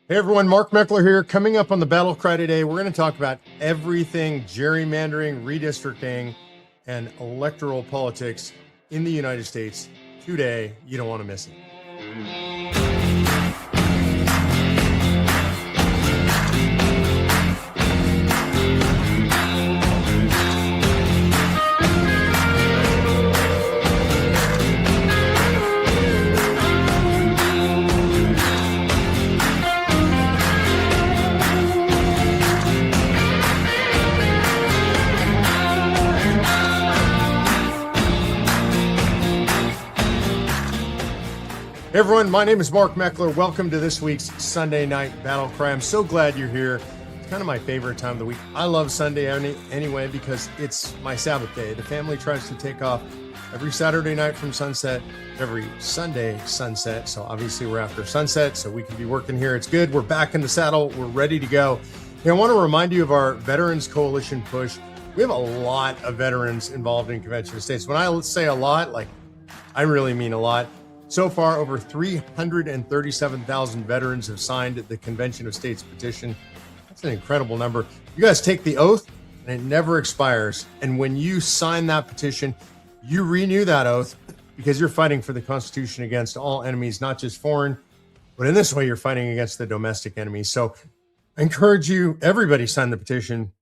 Hey everyone, Mark Meckler here. Coming up on the BattleCry today, we're going to talk about everything gerrymandering, redistricting, and electoral politics in the United States today. You don't want to miss it. Hey everyone, my name is Mark Meckler. Welcome to this week's Sunday Night BattleCry. I'm so glad you're here. It's kind of my favorite time of the week. I love Sunday anyway because it's my Sabbath day. The family tries to take off every Saturday night from sunset, every Sunday sunset. So obviously we're after sunset, so we can be working here. It's good. We're back in the saddle. We're ready to go. Hey, I want to remind you of our Veterans Coalition push. We have a lot of veterans involved in Convention of States. When I say a lot, like I really mean a lot. So far, over 337,000 veterans have signed the Convention of States petition. That's an incredible number. You guys take the oath, and it never expires. And when you sign that petition, you renew that oath because you're fighting for the Constitution against all enemies, not just foreign, but in this way, you're fighting against the domestic enemies. So I encourage you, everybody sign the petition.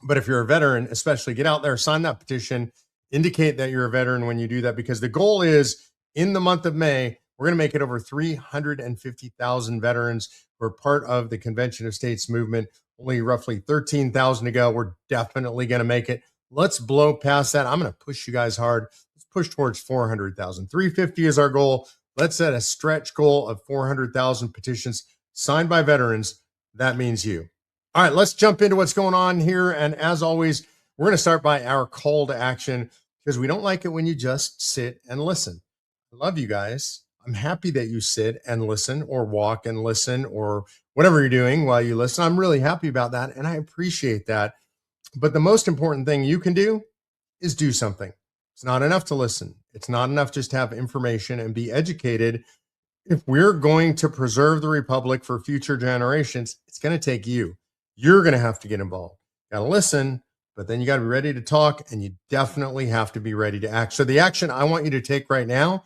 But if you're a veteran, especially get out there, sign that petition, indicate that you're a veteran when you do that, because the goal is, in the month of May, we're going to make it over 350,000 veterans who are part of the Convention of States movement. Only roughly 13,000 to go. We're definitely going to make it. Let's blow past that. I'm going to push you guys hard. Let's push towards 400,000. 350 is our goal. Let's set a stretch goal of 400,000 petitions signed by veterans. That means you. All right, let's jump into what's going on here. And as always, we're going to start by our call to action because we don't like it when you just sit and listen. I love you guys. I'm happy that you sit and listen or walk and listen or whatever you're doing while you listen. I'm really happy about that, and I appreciate that. But the most important thing you can do is do something. It's not enough to listen. It's not enough just to have information and be educated. If we're going to preserve the Republic for future generations, it's going to take you. You're going to have to get involved. You got to listen, but then you got to be ready to talk, and you definitely have to be ready to act. So the action I want you to take right now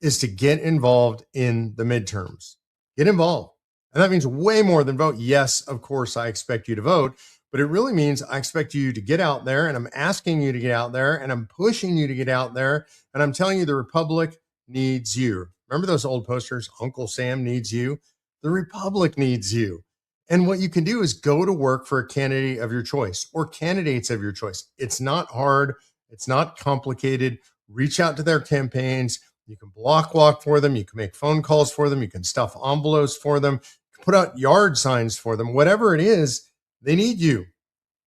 is to get involved in the midterms. Get involved. And that means way more than vote. Yes, of course, I expect you to vote, but it really means I expect you to get out there, and I'm asking you to get out there, and I'm pushing you to get out there, and I'm telling you the Republic needs you. Remember those old posters? Uncle Sam needs you. The Republic needs you. And what you can do is go to work for a candidate of your choice or candidates of your choice. It's not hard. It's not complicated. Reach out to their campaigns. You can block walk for them. You can make phone calls for them. You can stuff envelopes for them, put out yard signs for them. Whatever it is, they need you.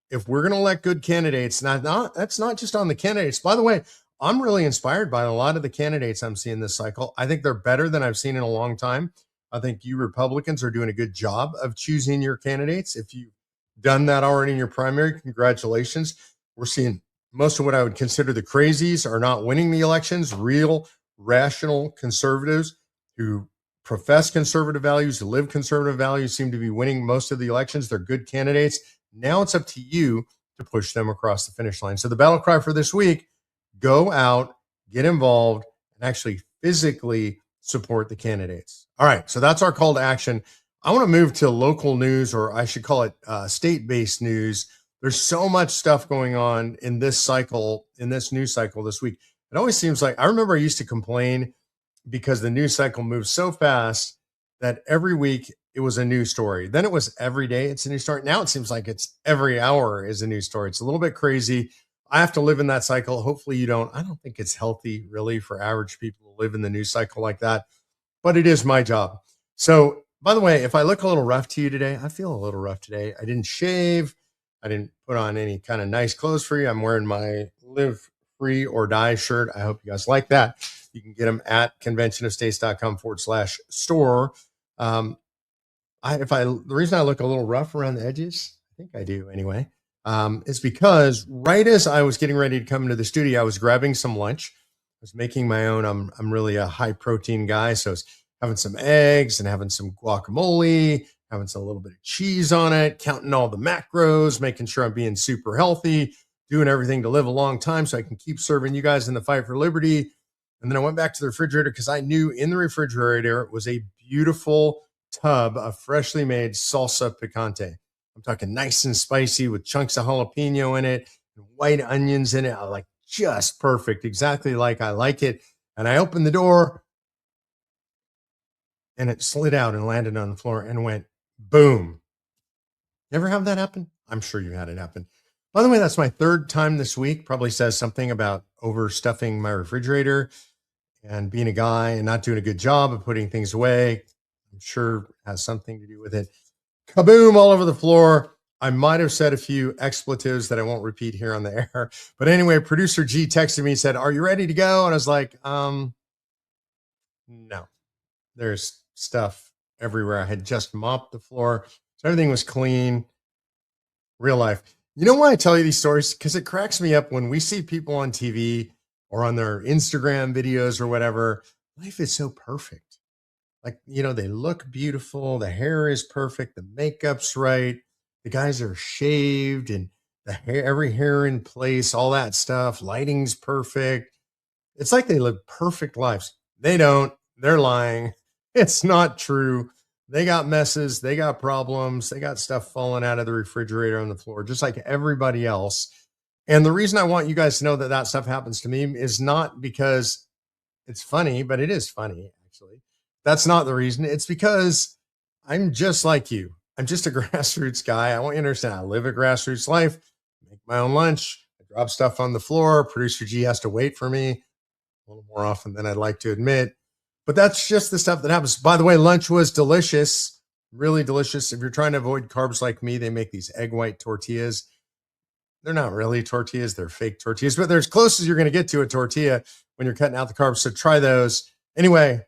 If we're going to elect good candidates, that's not just on the candidates. By the way, I'm really inspired by a lot of the candidates I'm seeing this cycle. I think they're better than I've seen in a long time. I think you Republicans are doing a good job of choosing your candidates. If you've done that already in your primary, congratulations. We're seeing most of what I would consider the crazies are not winning the elections. Real rational conservatives who profess conservative values, who live conservative values, seem to be winning most of the elections. They're good candidates. Now it's up to you to push them across the finish line. So the battle cry for this week, go out, get involved, and actually physically support the candidates. All right, so that's our call to action. I want to move to local news, or I should call it state-based news. There's so much stuff going on in this cycle, in this news cycle this week. It always seems like, I remember I used to complain because the news cycle moves so fast that every week it was a news story. Then it was every day it's a news story. Now it seems like it's every hour is a news story. It's a little bit crazy. I have to live in that cycle. Hopefully you don't. I don't think it's healthy really for average people to live in the news cycle like that, but it is my job. So by the way, if I look a little rough to you today, I feel a little rough today. I didn't shave. I didn't put on any kind of nice clothes for you. I'm wearing my Live Free or Die shirt. I hope you guys like that. You can get them at conventionofstates.com/store. The reason I look a little rough around the edges, I think I do anyway, is because right as I was getting ready to come into the studio, I was grabbing some lunch. I was making my own. I'm really a high protein guy, so I was having some eggs and having some guacamole, having a little bit of cheese on it, counting all the macros, making sure I'm being super healthy, doing everything to live a long time so I can keep serving you guys in the fight for liberty. And then I went back to the refrigerator because I knew in the refrigerator was a beautiful tub of freshly made salsa picante. I'm talking nice and spicy with chunks of jalapeno in it, and white onions in it. I like just perfect, exactly like I like it. And I opened the door and it slid out and landed on the floor and went boom. Ever have that happen? I'm sure you had it happen. By the way, that's my third time this week. Probably says something about overstuffing my refrigerator and being a guy and not doing a good job of putting things away. I'm sure has something to do with it. Kaboom all over the floor. I might have said a few expletives that I won't repeat here on the air. But anyway, producer G texted me and said, "Are you ready to go?" And I was like, no. There's stuff everywhere. I had just mopped the floor. So everything was clean. Real life. You know why I tell you these stories? Because it cracks me up when we see people on TV or on their Instagram videos or whatever. Life is so perfect. Like, they look beautiful. The hair is perfect. The makeup's right. The guys are shaved and the hair, every hair in place, all that stuff. Lighting's perfect. It's like they live perfect lives. They don't. They're lying. It's not true. They got messes. They got problems. They got stuff falling out of the refrigerator on the floor, just like everybody else. And the reason I want you guys to know that that stuff happens to me is not because it's funny, but it is funny, actually. That's not the reason. It's because I'm just like you. I'm just a grassroots guy. I want you to understand I live a grassroots life, make my own lunch, I drop stuff on the floor. Producer G has to wait for me a little more often than I'd like to admit. But that's just the stuff that happens. By the way, lunch was delicious, really delicious. If you're trying to avoid carbs like me, they make these egg white tortillas. They're not really tortillas. They're fake tortillas, but they're as close as you're going to get to a tortilla when you're cutting out the carbs. So try those. Anyway,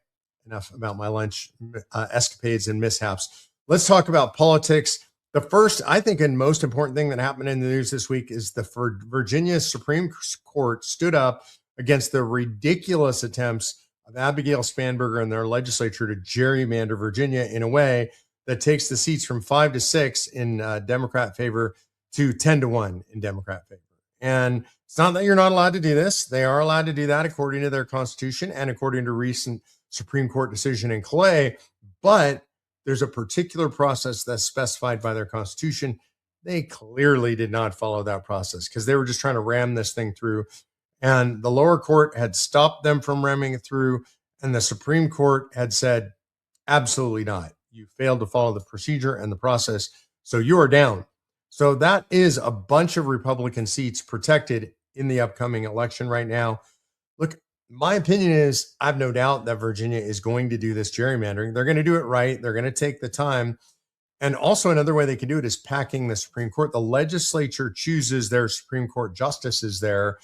enough about my lunch escapades and mishaps. Let's talk about politics. The first, I think, and most important thing that happened in the news this week is the Virginia Supreme Court stood up against the ridiculous attempts of Abigail Spanberger and their legislature to gerrymander Virginia in a way that takes the seats from 5 to 6 in Democrat favor to 10 to 1 in Democrat favor. And it's not that you're not allowed to do this. They are allowed to do that according to their constitution and according to recent Supreme Court decision in Clay. But there's a particular process that's specified by their constitution. They clearly did not follow that process because they were just trying to ram this thing through. And the lower court had stopped them from ramming it through. And the Supreme Court had said, absolutely not. You failed to follow the procedure and the process. So you are down. So that is a bunch of Republican seats protected in the upcoming election right now. Look, my opinion is I have no doubt that Virginia is going to do this gerrymandering. They're going to do it right. They're going to take the time. And also another way they can do it is packing the Supreme Court. The legislature chooses their Supreme Court justices there.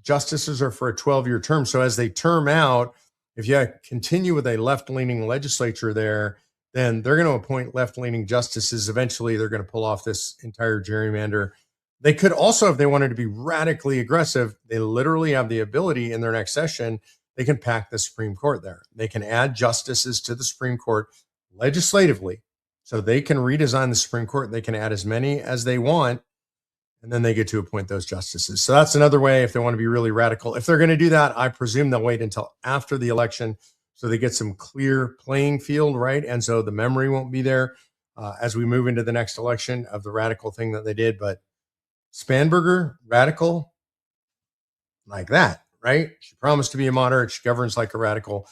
Justices are for a 12-year term. So as they term out, if you continue with a left-leaning legislature there, then they're going to appoint left-leaning justices. Eventually, they're going to pull off this entire gerrymander. They could also, if they wanted to be radically aggressive, they literally have the ability in their next session, they can pack the Supreme Court there. They can add justices to the Supreme Court legislatively. So they can redesign the Supreme Court. They can add as many as they want. And then they get to appoint those justices. So that's another way if they want to be really radical. If they're going to do that, I presume they'll wait until after the election so they get some clear playing field, right? And so the memory won't be there as we move into the next election of the radical thing that they did. But Spanberger, radical, like that, right? She promised to be a moderate. She governs like a radical.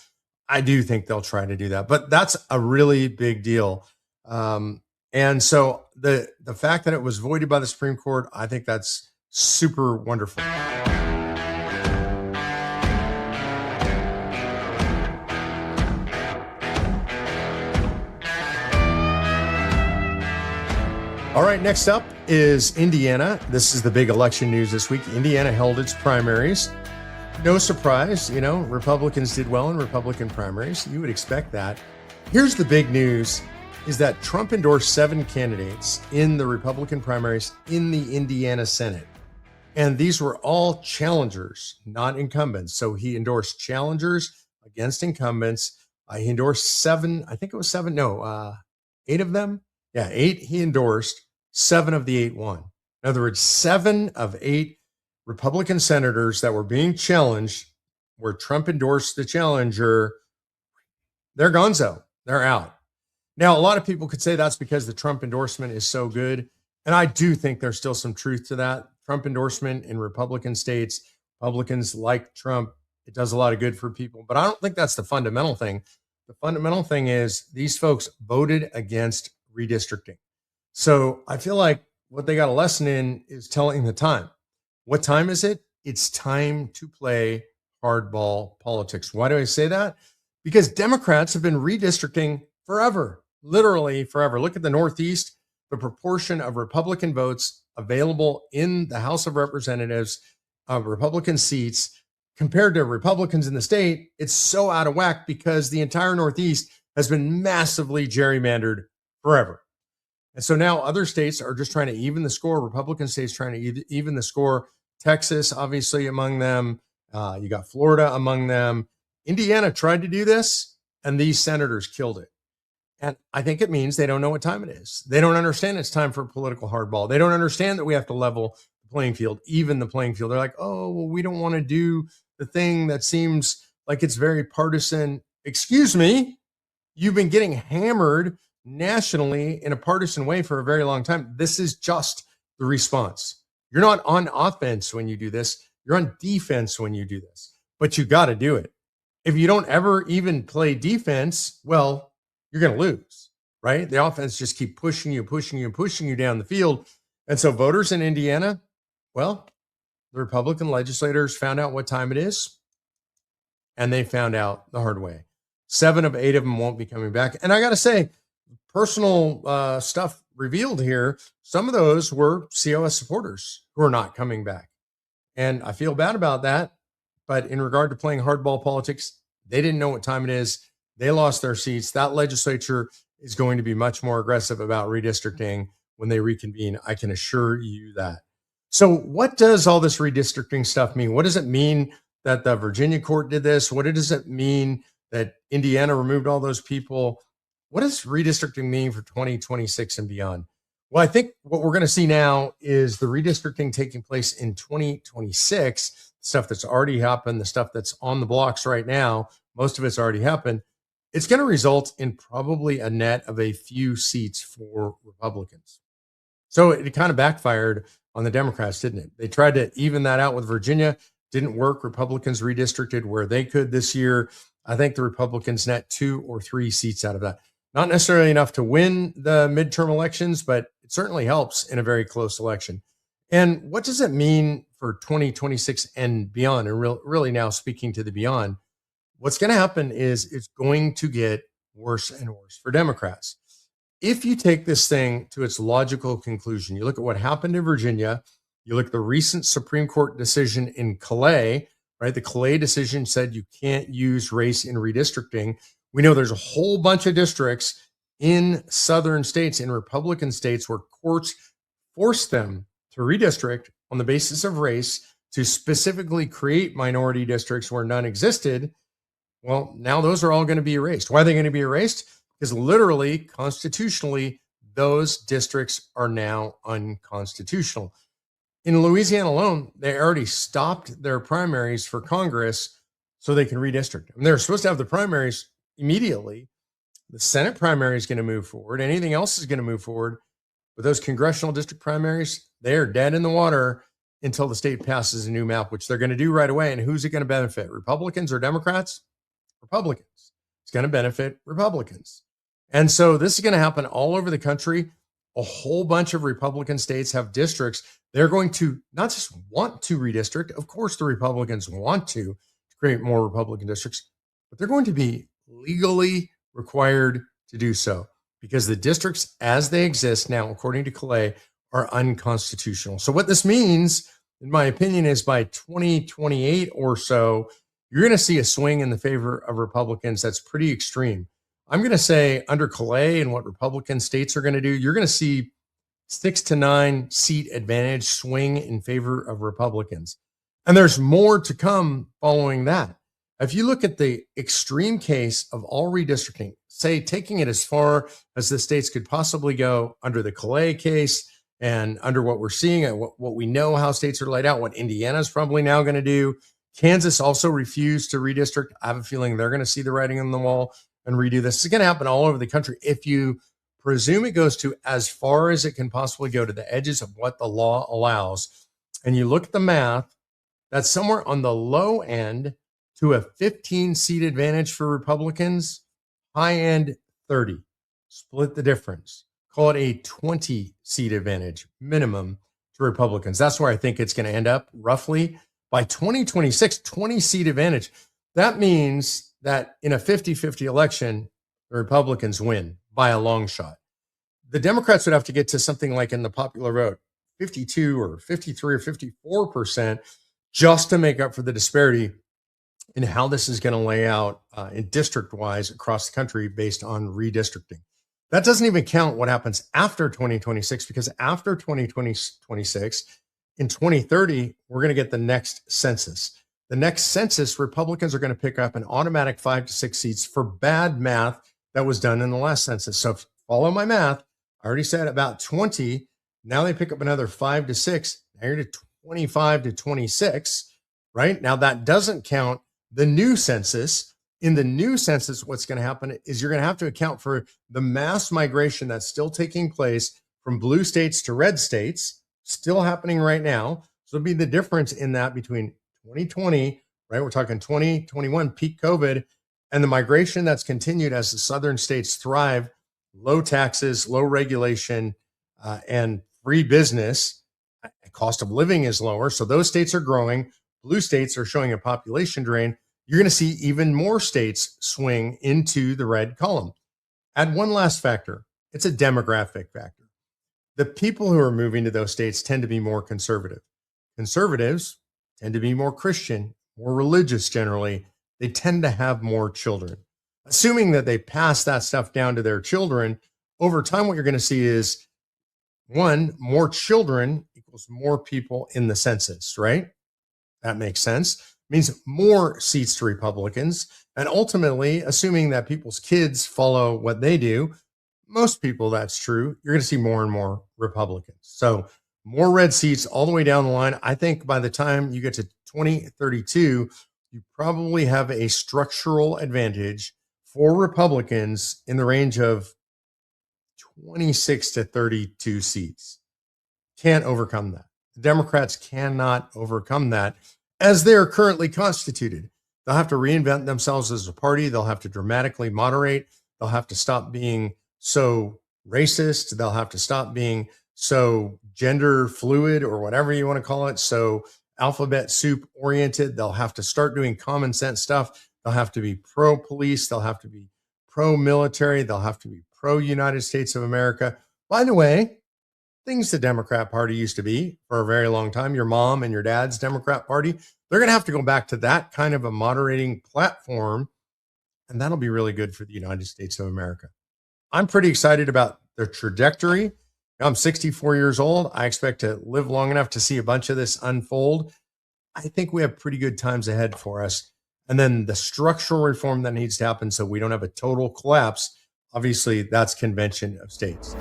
I do think they'll try to do that. But that's a really big deal. And so the fact that it was voided by the Supreme Court, I think that's super wonderful. All right, next up is Indiana. This is the big election news this week. Indiana held its primaries. No surprise, Republicans did well in Republican primaries. You would expect that. Here's the big news. Is that Trump endorsed 7 candidates in the Republican primaries in the Indiana Senate. And these were all challengers, not incumbents. So he endorsed challengers against incumbents. He endorsed seven, I think it was seven, no, eight of them. Yeah, eight he endorsed, seven of the eight won. In other words, seven of eight Republican senators that were being challenged, where Trump endorsed the challenger, they're gonzo. They're out. Now, a lot of people could say that's because the Trump endorsement is so good. And I do think there's still some truth to that. Trump endorsement in Republican states, Republicans like Trump. It does a lot of good for people. But I don't think that's the fundamental thing. The fundamental thing is these folks voted against redistricting. So I feel like what they got a lesson in is telling the time. What time is it? It's time to play hardball politics. Why do I say that? Because Democrats have been redistricting forever, literally forever. Look at the Northeast, the proportion of Republican votes available in the House of Representatives, Republican seats, compared to Republicans in the state, it's so out of whack because the entire Northeast has been massively gerrymandered forever. And so now other states are just trying to even the score. Republican states trying to even the score. Texas, obviously, among them. You got Florida among them. Indiana tried to do this, and these senators killed it. And I think it means they don't know what time it is. They don't understand it's time for political hardball. They don't understand that we have to level the playing field, even the playing field. They're like, oh, well, we don't want to do the thing that seems like it's very partisan. Excuse me, you've been getting hammered nationally in a partisan way for a very long time. This is just the response. You're not on offense when you do this. You're on defense when you do this, but you got to do it. If you don't ever even play defense, well, you're going to lose, right? The offense just keep pushing you down the field. And so voters in Indiana, well, the Republican legislators found out what time it is, and they found out the hard way. 7 of 8 of them won't be coming back. And I got to say, personal stuff revealed here, some of those were COS supporters who are not coming back. And I feel bad about that. But in regard to playing hardball politics, they didn't know what time it is. They lost their seats. That legislature is going to be much more aggressive about redistricting when they reconvene. I can assure you that. So what does all this redistricting stuff mean? What does it mean that the Virginia court did this? What does it mean that Indiana removed all those people? What does redistricting mean for 2026 and beyond? Well, I think what we're going to see now is the redistricting taking place in 2026, stuff that's already happened, the stuff that's on the blocks right now, most of it's already happened. It's going to result in probably a net of a few seats for Republicans. So it kind of backfired on the Democrats, didn't it? They tried to even that out with Virginia. Didn't work. Republicans redistricted where they could this year. I think the Republicans net 2 or 3 seats out of that. Not necessarily enough to win the midterm elections, but it certainly helps in a very close election. And what does it mean for 2026 and beyond? And really now speaking to the beyond, what's going to happen is it's going to get worse and worse for Democrats. If you take this thing to its logical conclusion, you look at what happened in Virginia, you look at the recent Supreme Court decision in Calais, right? The Calais decision said you can't use race in redistricting. We know there's a whole bunch of districts in southern states, in Republican states, where courts forced them to redistrict on the basis of race to specifically create minority districts where none existed. Well, now those are all going to be erased. Why are they going to be erased? Because literally, constitutionally, those districts are now unconstitutional. In Louisiana alone, they already stopped their primaries for Congress so they can redistrict. And they're supposed to have the primaries immediately. The Senate primary is going to move forward. Anything else is going to move forward. But those congressional district primaries, they are dead in the water until the state passes a new map, which they're going to do right away. And who's it going to benefit? Republicans or Democrats? Republicans. It's going to benefit Republicans. And so this is going to happen all over the country. A whole bunch of Republican states have districts. They're going to not just want to redistrict. Of course, the Republicans want to create more Republican districts, but they're going to be legally required to do so because the districts as they exist now, according to Calais, are unconstitutional. So what this means, in my opinion, is by 2028 or so, you're going to see a swing in the favor of Republicans that's pretty extreme. I'm going to say under Calais and what Republican states are going to do, you're going to see 6 to 9 seat advantage swing in favor of Republicans. And there's more to come following that. If you look at the extreme case of all redistricting, say taking it as far as the states could possibly go under the Calais case and under what we're seeing and what we know how states are laid out, what Indiana's probably now going to do. Kansas also refused to redistrict. I have a feeling they're going to see the writing on the wall and redo this. It's going to happen all over the country. If you presume it goes to as far as it can possibly go to the edges of what the law allows, and you look at the math, that's somewhere on the low end to a 15-seat advantage for Republicans, high end 30. Split the difference. Call it a 20-seat advantage minimum to Republicans. That's where I think it's going to end up roughly by 2026, 20-seat advantage. That means that in a 50-50 election, the Republicans win by a long shot. The Democrats would have to get to something like in the popular vote, 52 or 53 or 54% just to make up for the disparity in how this is going to lay out in district-wise across the country based on redistricting. That doesn't even count what happens after 2026, because after 2026, in 2030, we're going to get the next census. The next census, Republicans are going to pick up an automatic 5 to 6 seats for bad math that was done in the last census. So if you follow my math, I already said about 20. Now they pick up another 5 to 6. Now you're to 25 to 26, right? Now that doesn't count the new census. In the new census, what's going to happen is you're going to have to account for the mass migration that's still taking place from blue states to red states, still happening right now. So it'll be the difference in that between 2020, right? We're talking 2021 peak COVID, and the migration that's continued as the southern states thrive, low taxes, low regulation, and free business. Cost of living is lower. So those states are growing. Blue states are showing a population drain. You're going to see even more states swing into the red column. Add one last factor. It's a demographic factor. The people who are moving to those states tend to be more conservative. Conservatives tend to be more Christian, more religious generally. They tend to have more children. Assuming that they pass that stuff down to their children, over time, what you're going to see is, one, more children equals more people in the census, right? That makes sense. Means more seats to Republicans. And ultimately, assuming that people's kids follow what they do, most people, that's true, you're going to see more and more Republicans. So more red seats all the way down the line. I think by the time you get to 2032, you probably have a structural advantage for Republicans in the range of 26 to 32 seats. Can't overcome that. The Democrats cannot overcome that as they are currently constituted. They'll have to reinvent themselves as a party. They'll have to dramatically moderate. They'll have to stop being so racist. They'll have to stop being so gender fluid or whatever you want to call it, so alphabet soup oriented. They'll have to start doing common sense stuff. They'll have to be pro-police. They'll have to be pro-military. They'll have to be pro-United States of America. By the way, things the Democrat Party used to be for a very long time, your mom and your dad's Democrat Party, they're going to have to go back to that kind of a moderating platform, and that'll be really good for the United States of America. I'm pretty excited about the trajectory. I'm 64 years old. I expect to live long enough to see a bunch of this unfold. I think we have pretty good times ahead for us. And then the structural reform that needs to happen so we don't have a total collapse, obviously that's convention of states.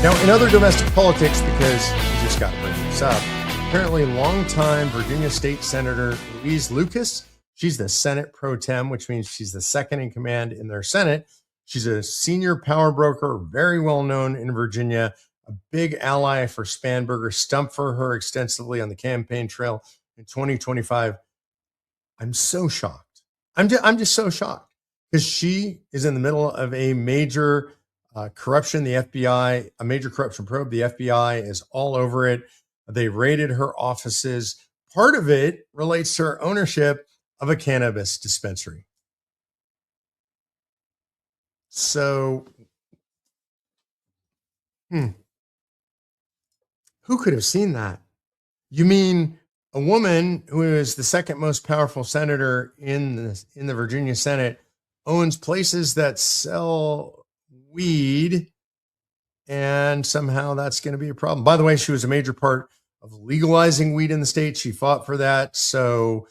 Now, in other domestic politics, because you just got to bring this up, apparently longtime Virginia State Senator Louise Lucas, she's the Senate pro tem, which means she's the second in command in their Senate. She's a senior power broker, very well known in Virginia, a big ally for Spanberger, stumped for her extensively on the campaign trail in 2025. I'm so shocked. I'm just so shocked because she is in the middle of a major corruption. The FBI, a major corruption probe. The FBI is all over it. They raided her offices. Part of it relates to her ownership of a cannabis dispensary. So, who could have seen that? You mean a woman who is the second most powerful senator in the Virginia Senate owns places that sell weed, and somehow that's going to be a problem. By the way, she was a major part of legalizing weed in the state. She fought for that. So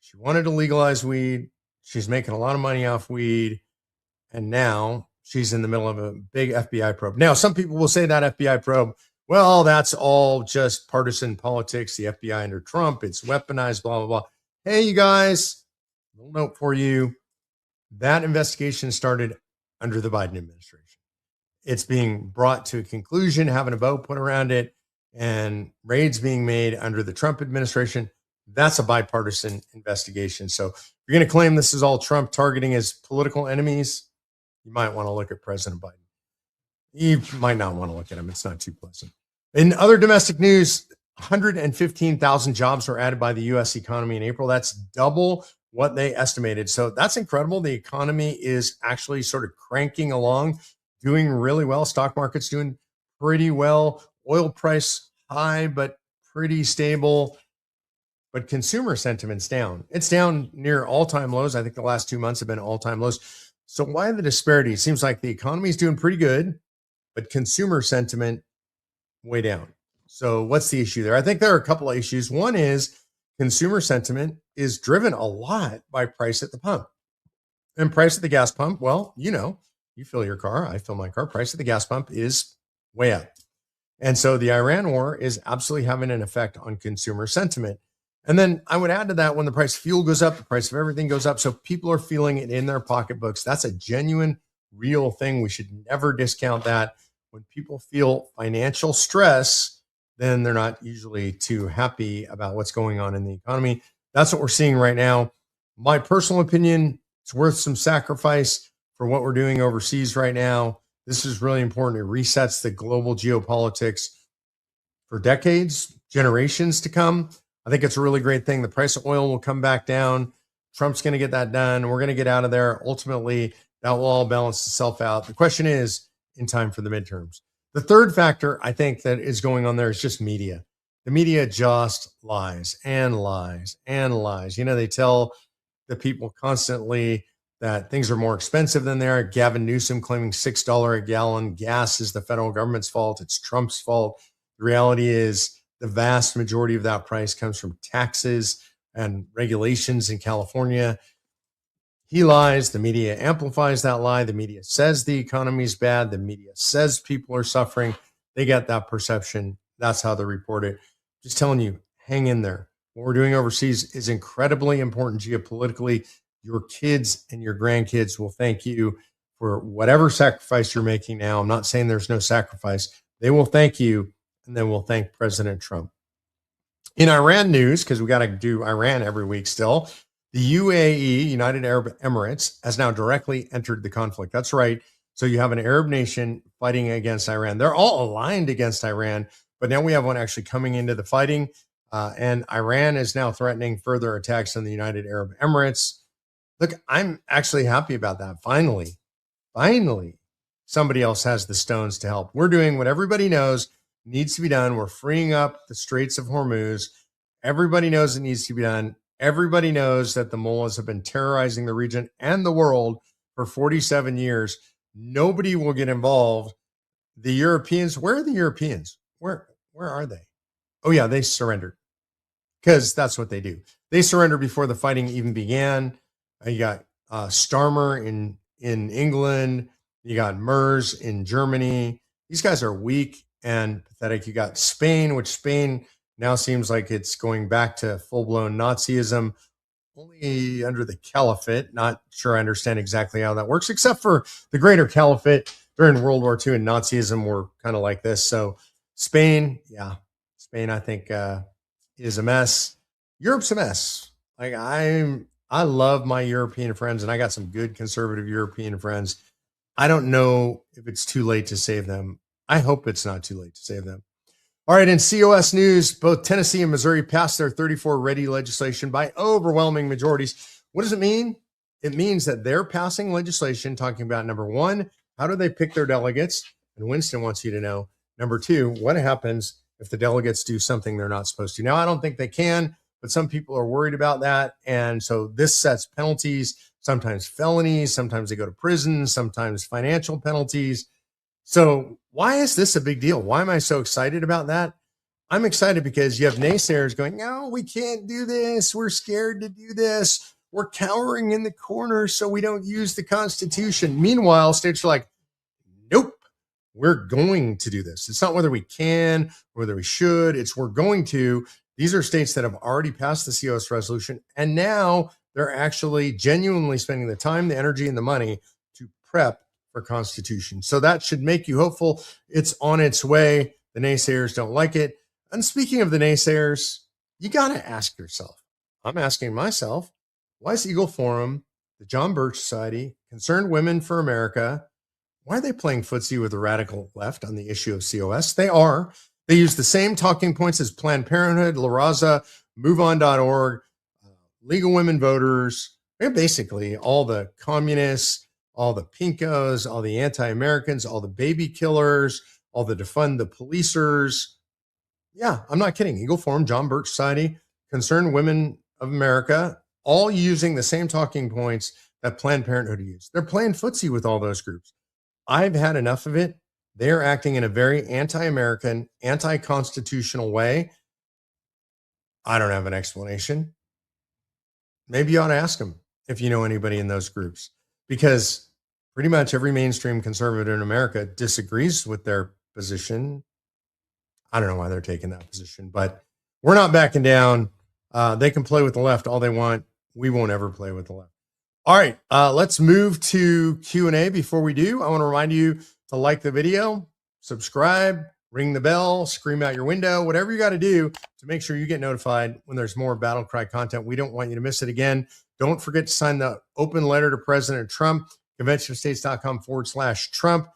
she wanted to legalize weed. She's making a lot of money off weed. And now she's in the middle of a big FBI probe. Now, some people will say that FBI probe, well, that's all just partisan politics, the FBI under Trump, it's weaponized, blah, blah, blah. Hey, you guys, a little note for you. That investigation started under the Biden administration. It's being brought to a conclusion, having a bow put around it, and raids being made under the Trump administration. That's a bipartisan investigation. So if you're going to claim this is all Trump targeting his political enemies, you might want to look at President Biden. You might not want to look at him. It's not too pleasant. In other domestic news, 115,000 jobs were added by the U.S. economy in April. That's double what they estimated. So that's incredible. The economy is actually sort of cranking along, doing really well. Stock market's doing pretty well. Oil price high, but pretty stable. But consumer sentiment's down. It's down near all-time lows. I think the last 2 months have been all-time lows. So why the disparity? It seems like the economy is doing pretty good, but consumer sentiment way down. So what's the issue there? I think there are a couple of issues. One is consumer sentiment is driven a lot by price at the pump. And price at the gas pump, well, you fill your car, I fill my car. Price at the gas pump is way up. And so the Iran war is absolutely having an effect on consumer sentiment. And then I would add to that, when the price of fuel goes up, the price of everything goes up. So people are feeling it in their pocketbooks. That's a genuine, real thing. We should never discount that. When people feel financial stress, then they're not usually too happy about what's going on in the economy. That's what we're seeing right now. My personal opinion, it's worth some sacrifice for what we're doing overseas right now. This is really important. It resets the global geopolitics for decades, generations to come. I think it's a really great thing. The price of oil will come back down. Trump's going to get that done. We're going to get out of there. Ultimately, that will all balance itself out. The question is, in time for the midterms. The third factor I think that is going on there is just media. The media just lies and lies and lies. They tell the people constantly that things are more expensive than they are. Gavin Newsom claiming $6 a gallon gas is the federal government's fault. It's Trump's fault. The reality is, the vast majority of that price comes from taxes and regulations in California. He lies. The media amplifies that lie. The media says the economy is bad. The media says people are suffering. They get that perception. That's how they report it. Just telling you, hang in there. What we're doing overseas is incredibly important geopolitically. Your kids and your grandkids will thank you for whatever sacrifice you're making now. I'm not saying there's no sacrifice. They will thank you. And then we'll thank President Trump. In Iran news, because we got to do Iran every week still, the UAE, United Arab Emirates, has now directly entered the conflict. That's right. So you have an Arab nation fighting against Iran. They're all aligned against Iran, but now we have one actually coming into the fighting. And Iran is now threatening further attacks on the United Arab Emirates. Look, I'm actually happy about that. Finally, somebody else has the stones to help. We're doing what everybody knows needs to be done. We're freeing up the Straits of Hormuz. Everybody knows it needs to be done. Everybody knows that the mullahs have been terrorizing the region and the world for 47 years. Nobody will get involved. The Europeans, where are the Europeans? Where are they? Oh yeah, they surrendered, because that's what they do. They surrendered before the fighting even began. You got Starmer in England. You got Merz in Germany. These guys are weak and pathetic. You got Spain, which Spain now seems like it's going back to full-blown Nazism, only under the caliphate. Not sure I understand exactly how that works, except for the greater caliphate during World War II and Nazism were kind of like this. So Spain, I think is a mess. Europe's a mess. Like I love my European friends, and I got some good conservative European friends. I don't know if it's too late to save them. I hope it's not too late to save them. All right, in COS news, both Tennessee and Missouri passed their 34 ready legislation by overwhelming majorities. What does it mean? It means that they're passing legislation talking about, number one, how do they pick their delegates? And Winston wants you to know. Number two, what happens if the delegates do something they're not supposed to? Now, I don't think they can, but some people are worried about that. And so this sets penalties, sometimes felonies, sometimes they go to prison, sometimes financial penalties. So why is this a big deal? Why am I so excited about that? I'm excited because you have naysayers going, no, we can't do this. We're scared to do this. We're cowering in the corner so we don't use the Constitution. Meanwhile, states are like, nope, we're going to do this. It's not whether we can, whether we should. It's we're going to. These are states that have already passed the COS resolution, and now they're actually genuinely spending the time, the energy, and the money to prep for Constitution. So that should make you hopeful. It's on its way. The naysayers don't like it. And speaking of the naysayers, you got to ask yourself, I'm asking myself, why is Eagle Forum, the John Birch Society, Concerned Women for America, why are they playing footsie with the radical left on the issue of COS? They are. They use the same talking points as Planned Parenthood, La Raza, MoveOn.org, League of Women Voters. They're basically all the communists, all the pinkos, all the anti-Americans, all the baby killers, all the defund the policers. Yeah, I'm not kidding. Eagle Forum, John Birch Society, Concerned Women of America, all using the same talking points that Planned Parenthood used. They're playing footsie with all those groups. I've had enough of it. They're acting in a very anti-American, anti-constitutional way. I don't have an explanation. Maybe you ought to ask them if you know anybody in those groups, because pretty much every mainstream conservative in America disagrees with their position. I don't know why they're taking that position, but we're not backing down. They can play with the left all they want. We won't ever play with the left. All right, let's move to Q&A. Before we do, I want to remind you to like the video, subscribe, ring the bell, scream out your window, whatever you got to do to make sure you get notified when there's more BattleCry content. We don't want you to miss it again. Don't forget to sign the open letter to President Trump, conventionofstates.com/Trump.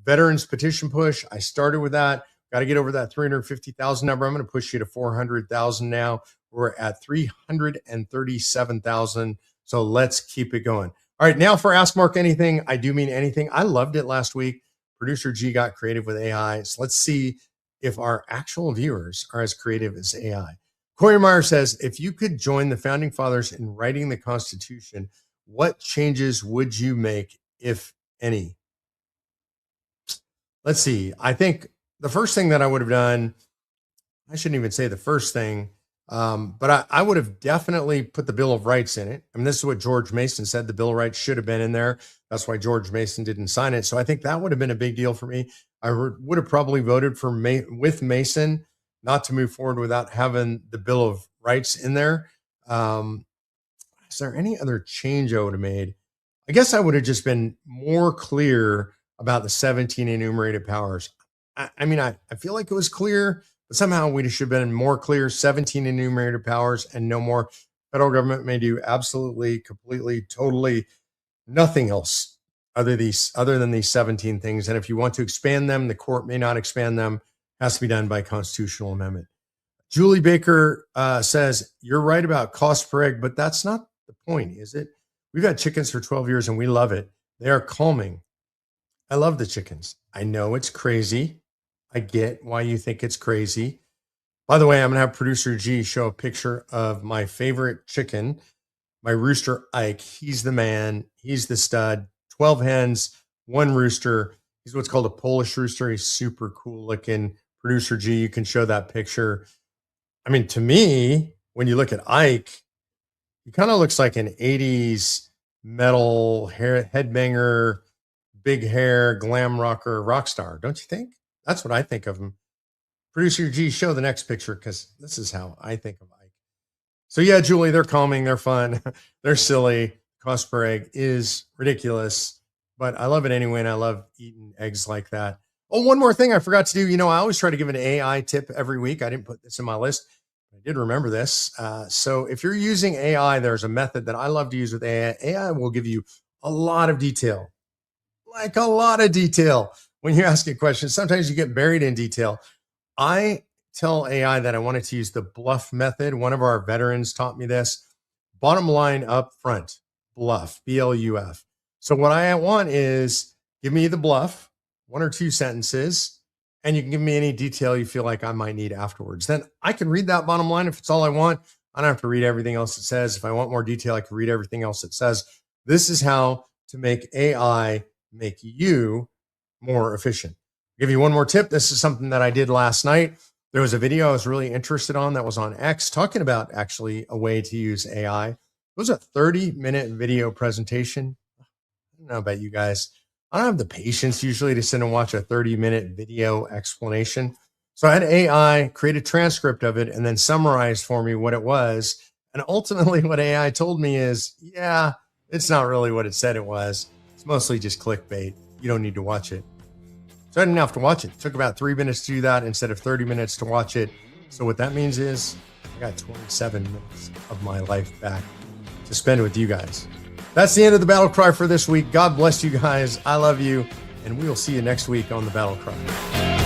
Veterans petition push. I started with that. Got to get over that 350,000 number. I'm going to push you to 400,000 now. We're at 337,000. So let's keep it going. All right, now for Ask Mark Anything. I do mean anything. I loved it last week. Producer G got creative with AI. So let's see if our actual viewers are as creative as AI. Corey Meyer says, if you could join the founding fathers in writing the Constitution, what changes would you make, if any? Let's see. I think the first thing that I would have done, I shouldn't even say the first thing, but I would have definitely put the Bill of Rights in it. I mean, this is what George Mason said. The Bill of Rights should have been in there. That's why George Mason didn't sign it. So I think that would have been a big deal for me. I would have probably voted for with Mason not to move forward without having the Bill of Rights in there. Is there any other change I would have made? I guess I would have just been more clear about the 17 enumerated powers. I mean, I feel like it was clear, but somehow we should have been more clear. 17 enumerated powers and no more. Federal government may do absolutely, completely, totally nothing else other than these 17 things. And if you want to expand them, the court may not expand them. It has to be done by constitutional amendment. Julie Baker says, you're right about cost per egg, but that's not the point, is it? We've had chickens for 12 years and we love it. They are calming. I love the chickens. I know it's crazy. I get why you think it's crazy. By the way, I'm going to have producer G show a picture of my favorite chicken, my rooster Ike. He's the man. He's the stud. 12 hens, one rooster. He's what's called a Polish rooster. He's super cool looking. Producer G, you can show that picture. I mean, to me, when you look at Ike, he kind of looks like an 80s metal headbanger, big hair, glam rocker, rock star. Don't you think? That's what I think of him. Producer G, show the next picture because this is how I think of Ike. So yeah, Julie, they're calming, they're fun, they're silly. Cost per egg is ridiculous, but I love it anyway, and I love eating eggs like that. Oh, one more thing I forgot to do. You know, I always try to give an AI tip every week. I didn't put this in my list. I did remember this. So if you're using AI, there's a method that I love to use with AI. AI will give you a lot of detail, like a lot of detail when you're asking questions. Sometimes you get buried in detail. I tell AI that I wanted to use the bluff method. One of our veterans taught me this. Bottom line up front, bluff, B-L-U-F. So what I want is give me the bluff, one or two sentences, and you can give me any detail you feel like I might need afterwards. Then I can read that bottom line if it's all I want. I don't have to read everything else it says. If I want more detail, I can read everything else it says. This is how to make AI make you more efficient. I'll give you one more tip. This is something that I did last night. There was a video I was really interested on that was on X talking about actually a way to use AI. It was a 30-minute video presentation. I don't know about you guys. I don't have the patience usually to sit and watch a 30-minute video explanation. So I had AI create a transcript of it and then summarize for me what it was. And ultimately what AI told me is, yeah, it's not really what it said it was. It's mostly just clickbait. You don't need to watch it. So I didn't have to watch it. It took about 3 minutes to do that instead of 30 minutes to watch it. So what that means is I got 27 minutes of my life back to spend with you guys. That's the end of the battle cry for this week. God bless you guys. I love you. And we will see you next week on the battle cry.